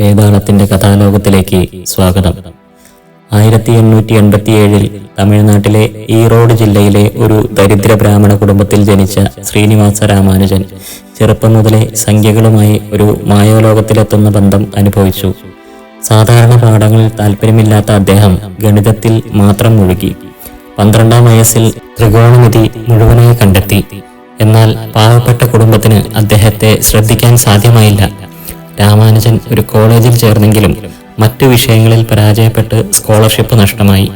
വേതാളത്തിന്റെ കഥാലോകത്തിലേക്ക് സ്വാഗതം. 1887 തമിഴ്നാട്ടിലെ ഈറോഡ് ജില്ലയിലെ ഒരു ദരിദ്ര ബ്രാഹ്മണ കുടുംബത്തിൽ ജനിച്ച ശ്രീനിവാസ രാമാനുജൻ ചെറുപ്പം മുതലേ സംഖ്യകളുമായി ഒരു മായാലോകത്തിലെത്തുന്ന ബന്ധം അനുഭവിച്ചു. സാധാരണ പാഠങ്ങളിൽ താല്പര്യമില്ലാത്ത അദ്ദേഹം ഗണിതത്തിൽ മാത്രം മുഴുകി. 12ാം വയസ്സിൽ ത്രികോണമിതി മുഴുവനായി കണ്ടെത്തി. എന്നാൽ പാവപ്പെട്ട കുടുംബത്തിന് അദ്ദേഹത്തെ ശ്രദ്ധിക്കാൻ സാധ്യമായില്ല. രാമാനുജൻ ഒരു കോളേജിൽ ചേർന്നെങ്കിലും മറ്റു വിഷയങ്ങളിൽ പരാജയപ്പെട്ട് സ്കോളർഷിപ്പ് നഷ്ടമായി.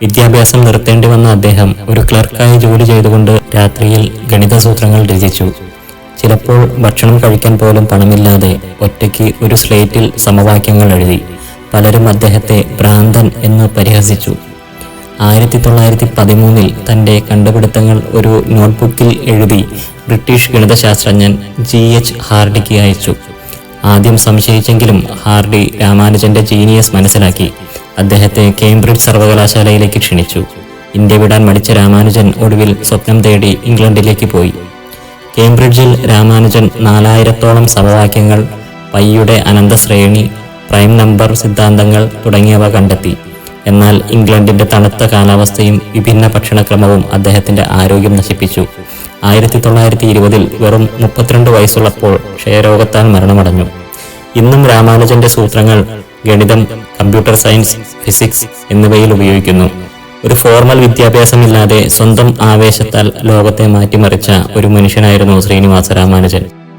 വിദ്യാഭ്യാസം നിർത്തേണ്ടി വന്ന അദ്ദേഹം ഒരു ക്ലർക്കായി ജോലി ചെയ്തുകൊണ്ട് രാത്രിയിൽ ഗണിതസൂത്രങ്ങൾ രചിച്ചു. ചിലപ്പോൾ ഭക്ഷണം കഴിക്കാൻ പോലും പണമില്ലാതെ ഒറ്റയ്ക്ക് ഒരു സ്ലേറ്റിൽ സമവാക്യങ്ങൾ എഴുതി. പലരും അദ്ദേഹത്തെ ഭ്രാന്തൻ എന്ന് പരിഹസിച്ചു. 1913 തൻ്റെ കണ്ടുപിടുത്തങ്ങൾ ഒരു നോട്ട്ബുക്കിൽ എഴുതി ബ്രിട്ടീഷ് ഗണിതശാസ്ത്രജ്ഞൻ G.H. ഹാർഡിക്ക് അയച്ചു. ആദ്യം സംശയിച്ചെങ്കിലും ഹാർഡി രാമാനുജന്റെ ജീനിയസ് മനസ്സിലാക്കി. അദ്ദേഹത്തെ കേംബ്രിഡ്ജ് സർവകലാശാലയിലേക്ക് ക്ഷണിച്ചു. ഇന്ത്യ വിടാൻ മടിച്ച രാമാനുജൻ ഒടുവിൽ സ്വപ്നം തേടി ഇംഗ്ലണ്ടിലേക്ക് പോയി. കേംബ്രിഡ്ജിൽ രാമാനുജൻ 4000ഓളം സമവാക്യങ്ങൾ, പൈയുടെ അനന്തശ്രേണി, പ്രൈം നമ്പർ സിദ്ധാന്തങ്ങൾ തുടങ്ങിയവ കണ്ടെത്തി. എന്നാൽ ഇംഗ്ലണ്ടിന്റെ തണുത്ത കാലാവസ്ഥയും വിഭിന്ന ഭക്ഷണക്രമവും അദ്ദേഹത്തിന്റെ ആരോഗ്യം നശിപ്പിച്ചു. 1920 വെറും 32 വയസ്സുള്ളപ്പോൾ ക്ഷയരോഗത്താൽ മരണമടഞ്ഞു. ഇന്നും രാമാനുജന്റെ സൂത്രങ്ങൾ ഗണിതം, കമ്പ്യൂട്ടർ സയൻസ്, ഫിസിക്സ് എന്നിവയിൽ ഉപയോഗിക്കുന്നു. ഒരു ഫോർമൽ വിദ്യാഭ്യാസമില്ലാതെ സ്വന്തം ആവേശത്താൽ ലോകത്തെ മാറ്റിമറിച്ച ഒരു മനുഷ്യനായിരുന്നു ശ്രീനിവാസ രാമാനുജൻ.